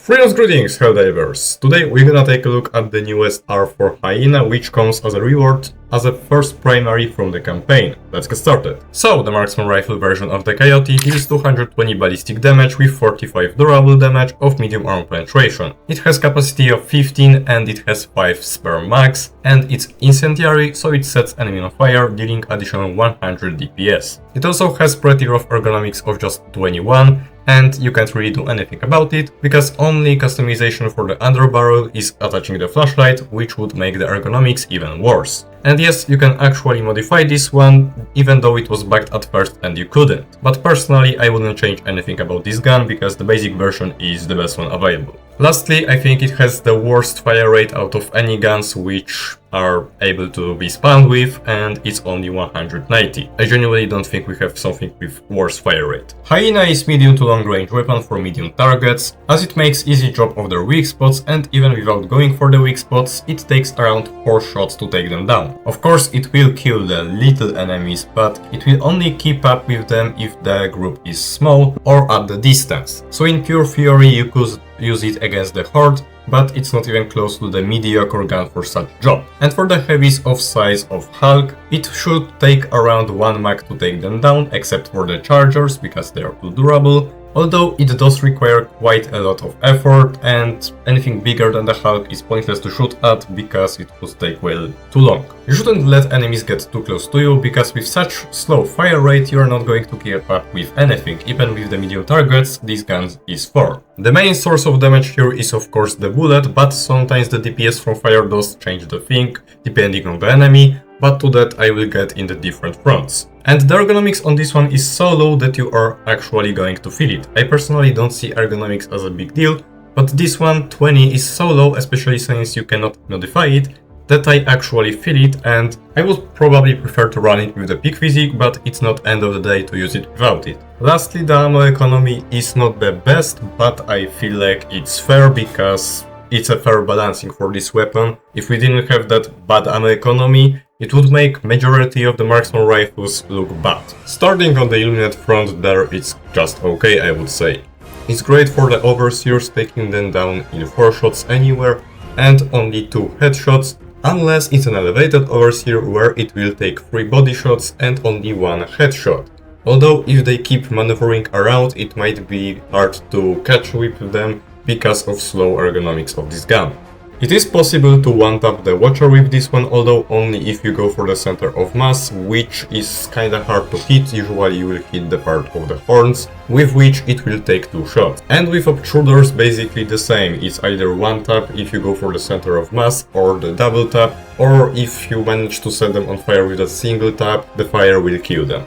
Greetings, Helldivers! Today we're gonna take a look at the newest R-4 Hyena, which comes as a reward as a first primary from the campaign. Let's get started. So, the marksman rifle version of the Coyote deals 220 ballistic damage with 45 durable damage of medium armor penetration. It has capacity of 15 and it has 5 spare mags, and it's incendiary, so it sets enemy on fire, dealing additional 100 DPS. It also has pretty rough ergonomics of just 21, and you can't really do anything about it, because only customization for the underbarrel is attaching the flashlight, which would make the ergonomics even worse. And yes, you can actually modify this one, even though it was bugged at first and you couldn't. But personally, I wouldn't change anything about this gun, because the basic version is the best one available. Lastly, I think it has the worst fire rate out of any guns which are able to be spawned with, and it's only 190. I genuinely don't think we have something with worse fire rate. Hyena is medium to long range weapon for medium targets, as it makes easy job of their weak spots, and even without going for the weak spots, it takes around 4 shots to take them down. Of course, it will kill the little enemies, but it will only keep up with them if the group is small or at the distance. So in pure theory, you could use it against the horde, but it's not even close to the mediocre gun for such job. And for the heavies of size of Hulk, it should take around 1 mag to take them down, except for the chargers, because they are too durable. Although it does require quite a lot of effort, and anything bigger than the Hulk is pointless to shoot at because it would take well too long. You shouldn't let enemies get too close to you, because with such slow fire rate you are not going to keep up with anything, even with the medium targets this gun is for. The main source of damage here is of course the bullet, but sometimes the DPS from fire does change the thing, depending on the enemy, but to that I will get in the different fronts. And the ergonomics on this one is so low that you are actually going to feel it. I personally don't see ergonomics as a big deal, but this one, 20, is so low, especially since you cannot modify it, that I actually feel it, and I would probably prefer to run it with the peak physique, but it's not end of the day to use it without it. Lastly, the ammo economy is not the best, but I feel like it's fair because it's a fair balancing for this weapon. If we didn't have that bad ammo economy, it would make majority of the marksman rifles look bad. Starting on the illuminate front there, it's just okay, I would say. It's great for the overseers, taking them down in 4 shots anywhere and only 2 headshots, unless it's an elevated overseer where it will take 3 body shots and only 1 headshot. Although if they keep maneuvering around, it might be hard to catch with them because of slow ergonomics of this gun. It is possible to one-tap the Watcher with this one, although only if you go for the center of mass, which is kinda hard to hit. Usually you will hit the part of the horns, with which it will take 2 shots. And with obtruders basically the same, it's either one tap if you go for the center of mass, or the double tap, or if you manage to set them on fire with a single tap, the fire will kill them.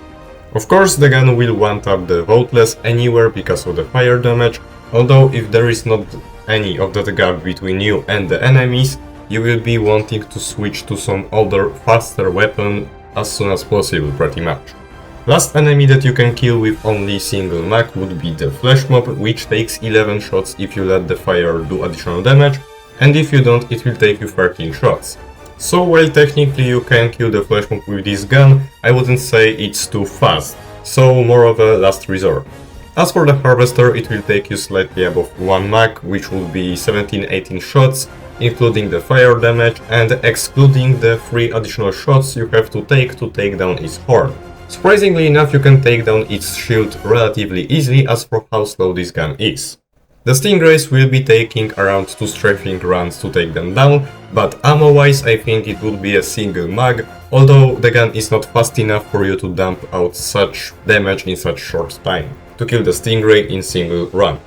Of course the gun will one-tap the Voteless anywhere because of the fire damage, although if there is not any of that gap between you and the enemies, you will be wanting to switch to some other, faster weapon as soon as possible, pretty much. Last enemy that you can kill with only single mag would be the flesh mob, which takes 11 shots if you let the fire do additional damage, and if you don't, it will take you 13 shots. So while technically you can kill the flesh mob with this gun, I wouldn't say it's too fast, so more of a last resort. As for the Harvester, it will take you slightly above 1 mag, which will be 17-18 shots, including the fire damage and excluding the 3 additional shots you have to take down its horn. Surprisingly enough, you can take down its shield relatively easily as for how slow this gun is. The Stingrays will be taking around 2 strafing runs to take them down, but ammo-wise I think it would be a single mag, although the gun is not fast enough for you to dump out such damage in such short time to kill the Stingray in single run.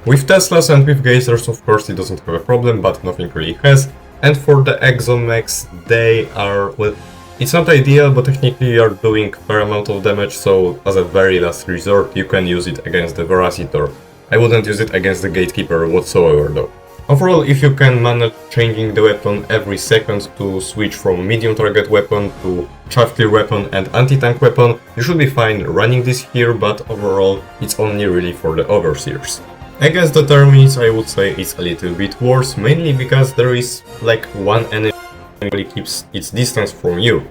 With Teslas and with Geysers of course it doesn't have a problem, but nothing really has. And for the Exomex, they are, well, it's not ideal, but technically you are doing fair amount of damage, so as a very last resort you can use it against the Veracitor. I wouldn't use it against the Gatekeeper whatsoever though. Overall, if you can manage changing the weapon every second to switch from medium target weapon to chaff clear weapon and anti-tank weapon, you should be fine running this here, but overall it's only really for the overseers. Against the termites I would say it's a little bit worse, mainly because there is like one enemy that keeps its distance from you.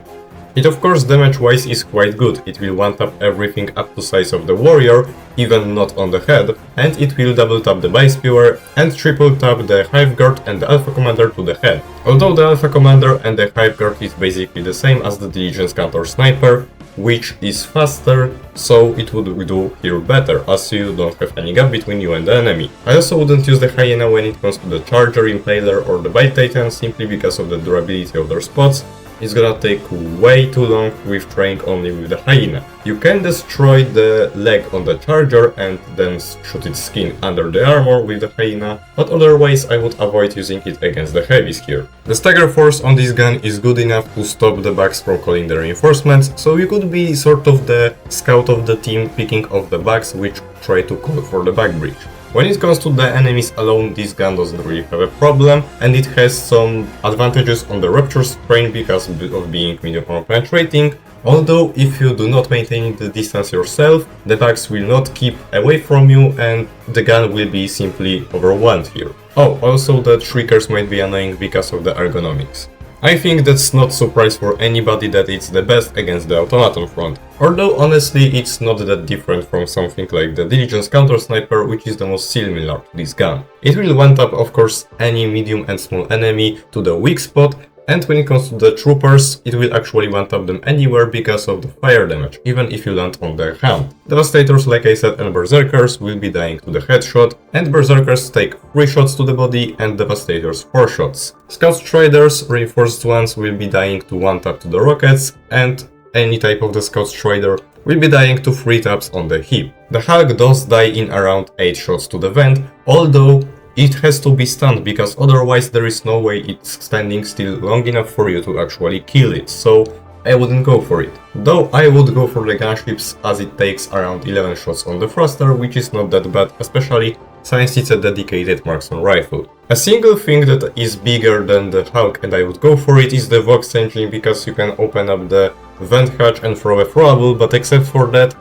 It of course damage-wise is quite good, it will one-tap everything up to size of the warrior, even not on the head, and it will double-tap the base viewer and triple-tap the Hive Guard and the Alpha Commander to the head. Although the Alpha Commander and the Hive Guard is basically the same as the Diligence Counter Sniper, which is faster, so it would do here better, as you don't have any gap between you and the enemy. I also wouldn't use the Hyena when it comes to the Charger, Impaler or the Bite Titan, simply because of the durability of their spots. It's gonna take way too long with trying only with the Hyena. You can destroy the leg on the Charger and then shoot its skin under the armor with the Hyena, but otherwise I would avoid using it against the heavies here. The stagger force on this gun is good enough to stop the bugs from calling the reinforcements, so you could be sort of the scout of the team picking off the bugs which try to call for the bug breach. When it comes to the enemies alone, this gun doesn't really have a problem, and it has some advantages on the Rupture Strain because of being medium armor penetrating, although if you do not maintain the distance yourself, the bugs will not keep away from you and the gun will be simply overwhelmed here. Oh, also the Shriekers might be annoying because of the ergonomics. I think that's not surprise for anybody that it's the best against the automaton front, although honestly it's not that different from something like the Diligence Counter Sniper, which is the most similar to this gun. It will one-tap of course any medium and small enemy to the weak spot, and when it comes to the troopers, it will actually one-tap them anywhere because of the fire damage, even if you land on their hand. Devastators, like I said, and Berserkers will be dying to the headshot, and Berserkers take 3 shots to the body and Devastators 4 shots. Scout Striders, reinforced ones, will be dying to 1 tap to the rockets, and any type of the Scout Strider will be dying to 3 taps on the hip. The Hulk does die in around 8 shots to the vent, although it has to be stunned because otherwise there is no way it's standing still long enough for you to actually kill it, so I wouldn't go for it. Though I would go for the gunships as it takes around 11 shots on the thruster, which is not that bad, especially since it's a dedicated marksman rifle. A single thing that is bigger than the Hulk and I would go for it is the Vox engine, because you can open up the vent hatch and throw a throwable, but except for that,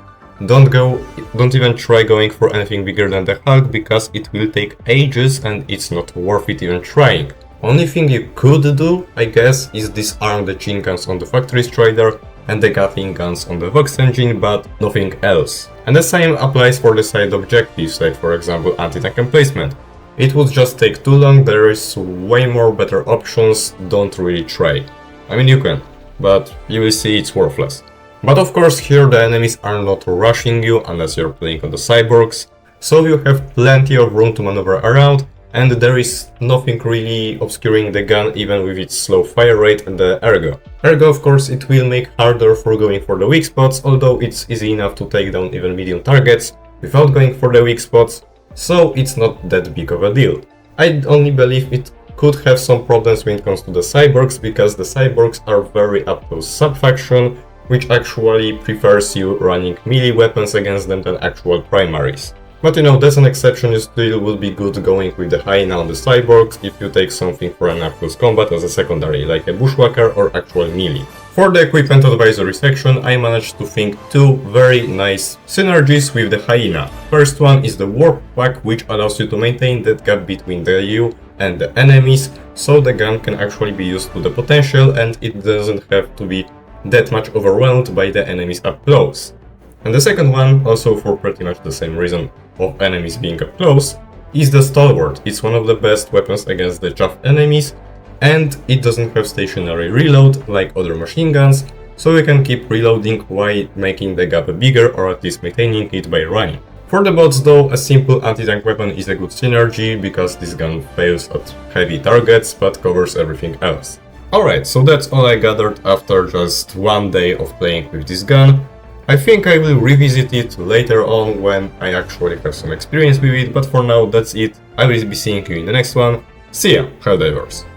don't even try going for anything bigger than the Hulk, because it will take ages and it's not worth it even trying. Only thing you could do, I guess, is disarm the chin guns on the Factory Strider and the Gatling guns on the Vox engine, but nothing else. And the same applies for the side objectives, like for example anti-tank emplacement. It would just take too long, there is way more better options, don't really try. I mean you can, but you will see it's worthless. But of course here the enemies are not rushing you unless you're playing on the cyborgs, so you have plenty of room to maneuver around, and there is nothing really obscuring the gun even with its slow fire rate and the ergo. Ergo of course it will make harder for going for the weak spots, although it's easy enough to take down even medium targets without going for the weak spots, so it's not that big of a deal. I only believe it could have some problems when it comes to the cyborgs, because the cyborgs are very up-close sub-faction, which actually prefers you running melee weapons against them than actual primaries. But you know, that's an exception, you still will be good going with the Hyena on the cyborgs if you take something for an up-close combat as a secondary, like a Bushwhacker or actual melee. For the equipment advisory section, I managed to think 2 very nice synergies with the Hyena. First one is the Warp Pack, which allows you to maintain that gap between you and the enemies, so the gun can actually be used to the potential and it doesn't have to be that much overwhelmed by the enemies up close. And the second one, also for pretty much the same reason of enemies being up close, is the Stalwart. It's one of the best weapons against the tough enemies, and it doesn't have stationary reload like other machine guns, so you can keep reloading while making the gap bigger or at least maintaining it by running. For the bots though, a simple anti-tank weapon is a good synergy because this gun fails at heavy targets but covers everything else. Alright, so that's all I gathered after just 1 day of playing with this gun. I think I will revisit it later on when I actually have some experience with it, but for now that's it. I will be seeing you in the next one. See ya, Helldivers!